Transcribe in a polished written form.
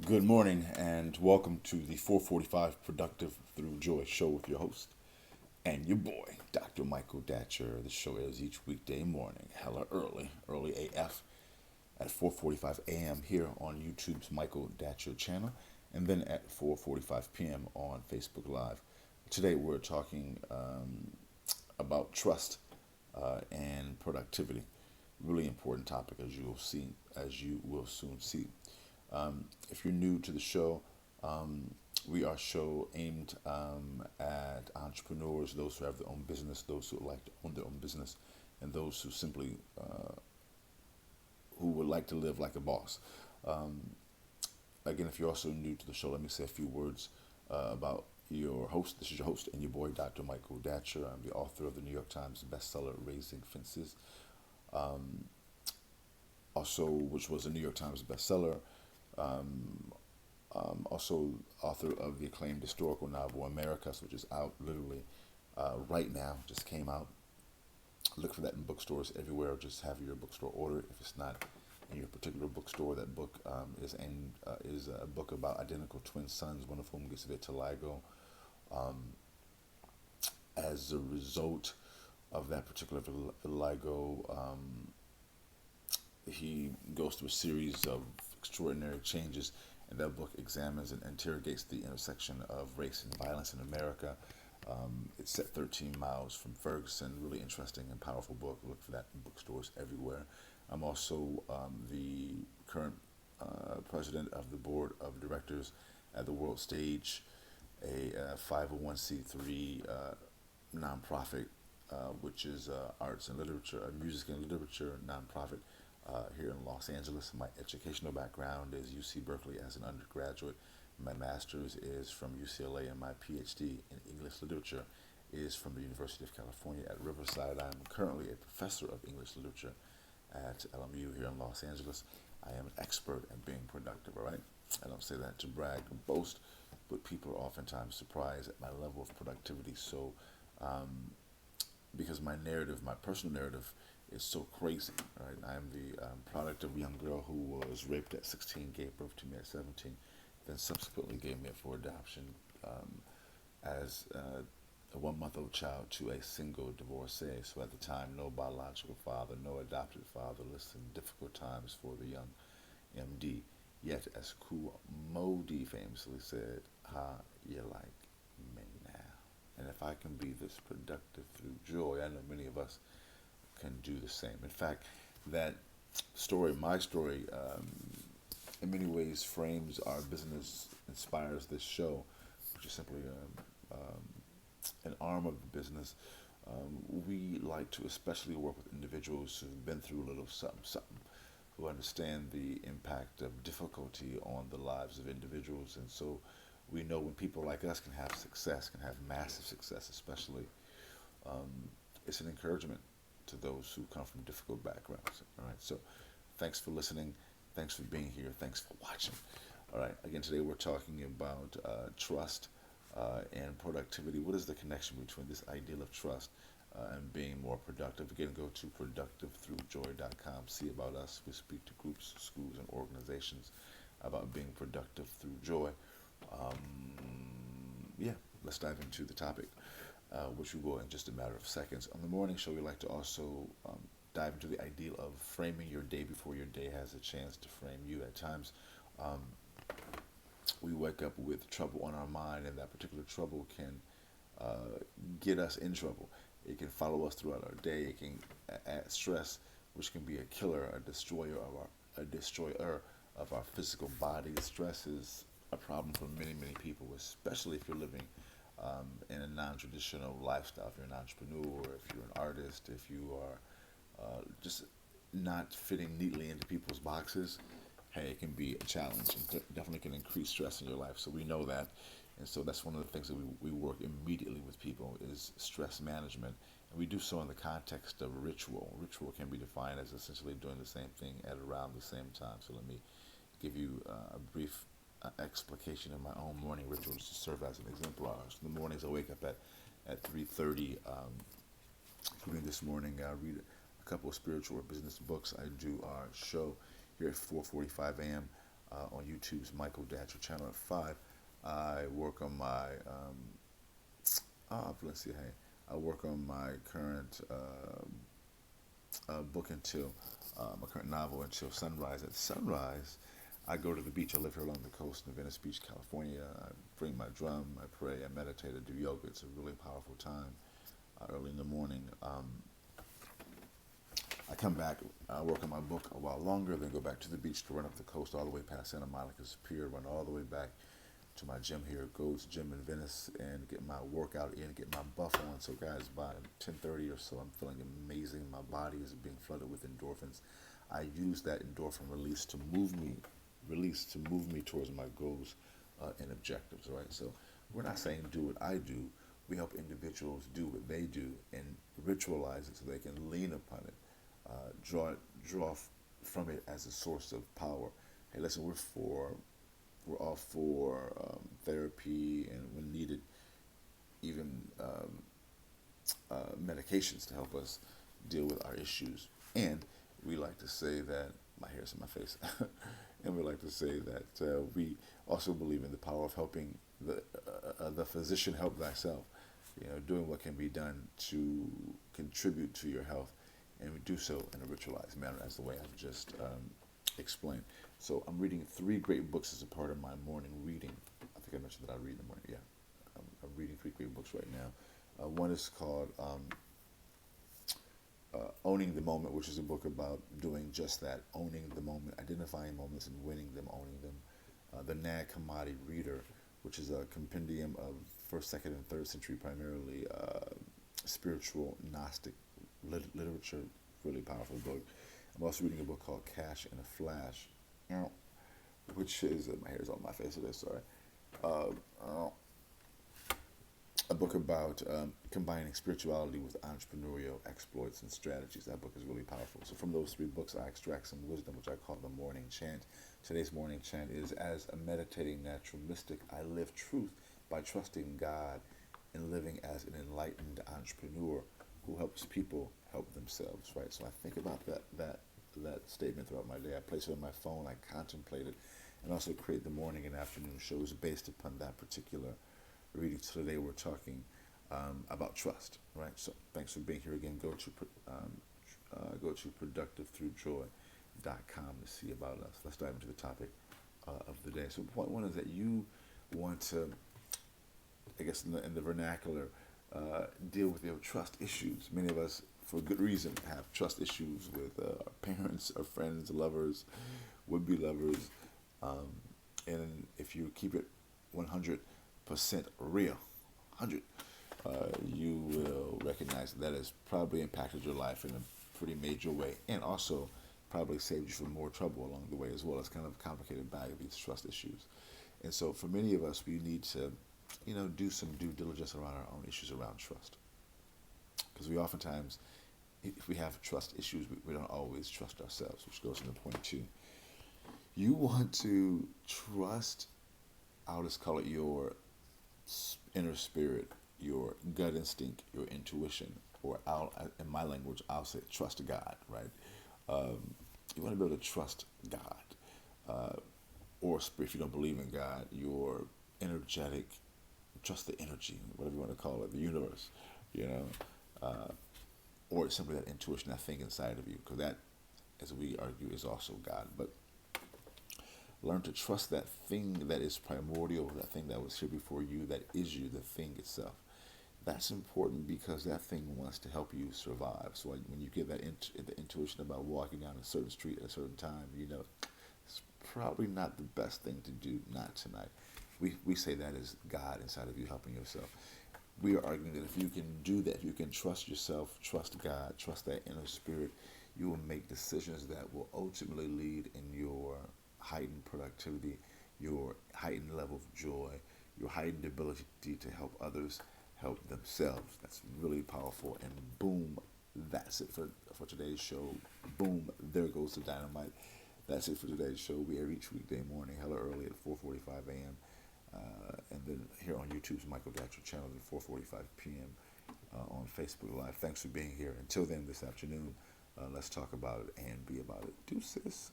Good morning and welcome to the 445 Productive Through Joy show with your host and your boy, Dr. Michael Datcher. The show airs each weekday morning, hella early AF at 4:45 a.m. here on YouTube's Michael Datcher channel and then at 4:45 p.m. on Facebook Live. Today we're talking about trust and productivity. Really important topic as you will soon see. If you're new to the show, we are a show aimed at entrepreneurs, those who have their own business, those who like to own their own business, and those who simply who would like to live like a boss. Um, Again, if you're also new to the show, let me say a few words about your host. This is your host and your boy, Dr. Michael Datcher. I'm the author of the New York Times bestseller "Raising Fences," um, also which was a New York Times bestseller. Um, Also author of the acclaimed historical novel Americas, which is out literally right now, just came out. Look for that in bookstores everywhere, or just have your bookstore order it. If it's not in your particular bookstore, that book is a book about identical twin sons, one of whom gets vitiligo. Um, as a result of that particular vitiligo, he goes through a series of extraordinary changes, and that book examines and interrogates the intersection of race and violence in America. It's set 13 miles from Ferguson. Really interesting and powerful book. Look for that in bookstores everywhere. I'm also the current president of the board of directors at the World Stage, a 501c3 nonprofit, which is arts and literature, music and literature nonprofit here in Los Angeles. My educational background is UC Berkeley as an undergraduate. My master's is from UCLA, and my PhD in English literature is from the University of California at Riverside. I'm currently a professor of English literature at LMU here in Los Angeles. I am an expert at being productive, all right? I don't say that to brag or boast, but people are oftentimes surprised at my level of productivity. So, because my narrative, my personal narrative, is so crazy. Right? I am the product of a young girl who was raped at 16, gave birth to me at 17, then subsequently gave me up for adoption as a 1 month old child to a single divorcee. So at the time, no biological father, no adopted father. Listen, difficult times for the young MD. Yet, as Cool Modi famously said, "How you like me now?" And if I can be this productive through joy, I know many of us can do the same. In fact, that story, my story, in many ways frames our business, inspires this show, which is simply an arm of the business. We like to especially work with individuals who've been through a little something, something, who understand the impact of difficulty on the lives of individuals. And so we know when people like us can have success, can have massive success, especially, um, it's an encouragement to those who come from difficult backgrounds. All right, so thanks for listening. Thanks for being here. Thanks for watching. All right, again, today we're talking about trust and productivity. What is the connection between this ideal of trust and being more productive? Again, go to productivethroughjoy.com. See about us. We speak to groups, schools, and organizations about being productive through joy. Um, yeah, let's dive into the topic, which we will in just a matter of seconds. On the morning show, we like to also dive into the ideal of framing your day before your day has a chance to frame you. At times, um, we wake up with trouble on our mind, and that particular trouble can get us in trouble. It can follow us throughout our day. It can add stress, which can be a killer, a destroyer of our physical body. Stress is a problem for many people, especially if you're living in a non-traditional lifestyle. If you're an entrepreneur, if you're an artist, if you are just not fitting neatly into people's boxes, hey, it can be a challenge and definitely can increase stress in your life. So we know that. And so that's one of the things that we work immediately with people is stress management. And we do so in the context of ritual. Ritual can be defined as essentially doing the same thing at around the same time. So let me give you a brief explication of my own morning rituals to serve as an exemplar. So in the mornings I wake up at 3:30, including this morning. I read a couple of spiritual or business books. I do our show here at 4:45 a.m. on YouTube's Michael Datcher channel at 5. I work on my let's see, hey, I work on my current book until my current novel until sunrise. At sunrise, I go to the beach. I live here along the coast in Venice Beach, California. I bring my drum. I pray. I meditate. I do yoga. It's a really powerful time early in the morning. I come back, work on my book a while longer, then go back to the beach to run up the coast all the way past Santa Monica's Pier, run all the way back to my gym here, Gold's Gym in Venice, and get my workout in, get my buff on. So guys, by 10:30 or so, I'm feeling amazing. My body is being flooded with endorphins. I use that endorphin release to move me towards my goals and objectives, right? So we're not saying do what I do. We help individuals do what they do and ritualize it so they can lean upon it, draw from it as a source of power. Hey, listen, we're all for therapy and when needed, even medications to help us deal with our issues. And we like to say that my hair's in my face, and we like to say that we also believe in the power of helping the physician help thyself. You know, doing what can be done to contribute to your health, and we do so in a ritualized manner, as the way I've just explained. So I'm reading 3 great books as a part of my morning reading. I think I mentioned that I read in the morning. Yeah, I'm reading 3 great books right now. One is called Owning the Moment, which is a book about doing just that, owning the moment, identifying moments and winning them, owning them. The Nag Hammadi Reader, which is a compendium of 1st, 2nd, and 3rd century, primarily spiritual Gnostic literature, really powerful book. I'm also reading a book called Cash in a Flash, which is, my hair's on my face today, sorry. A book about combining spirituality with entrepreneurial exploits and strategies. That book is really powerful. So from those 3 books, I extract some wisdom, which I call the morning chant. Today's morning chant is, as a meditating natural mystic, I live truth by trusting God and living as an enlightened entrepreneur who helps people help themselves, right? So I think about that statement throughout my day. I place it on my phone, I contemplate it, and also create the morning and afternoon shows based upon that particular reading. So today we're talking about trust, right? So thanks for being here again. Go to productivethroughjoy.com to see about us. Let's dive into the topic of the day. So point 1 is that you want to, I guess in the vernacular, deal with your trust issues. Many of us, for good reason, have trust issues with our parents, our friends, lovers, would-be lovers. And if you keep it 100% real, 100, you will recognize that has probably impacted your life in a pretty major way, and also probably saved you from more trouble along the way as well. It's kind of a complicated bag of these trust issues. And so for many of us, we need to, do some due diligence around our own issues around trust. Because we oftentimes, if we have trust issues, we don't always trust ourselves, which goes into point 2. You want to trust, I'll just call it your inner spirit, your gut instinct, your intuition, or in my language, I'll say trust God, right? You want to be able to trust God. Or if you don't believe in God, your energetic, trust the energy, whatever you want to call it, the universe, or simply that intuition, that thing inside of you, because that, as we argue, is also God. But learn to trust that thing that is primordial, that thing that was here before you, that is you, the thing itself. That's important because that thing wants to help you survive. So when you get the intuition about walking down a certain street at a certain time, it's probably not the best thing to do, not tonight. We say that is God inside of you helping yourself. We are arguing that if you can do that, if you can trust yourself, trust God, trust that inner spirit, you will make decisions that will ultimately lead in your heightened productivity, your heightened level of joy, your heightened ability to help others help themselves. That's really powerful. And boom, that's it for today's show. Boom, there goes the dynamite. That's it for today's show. We air each weekday morning, hella early at 4:45 a.m. And then here on YouTube's Michael Datcher channel at 4:45 p.m. On Facebook Live. Thanks for being here. Until then, this afternoon, let's talk about it and be about it. Deuces.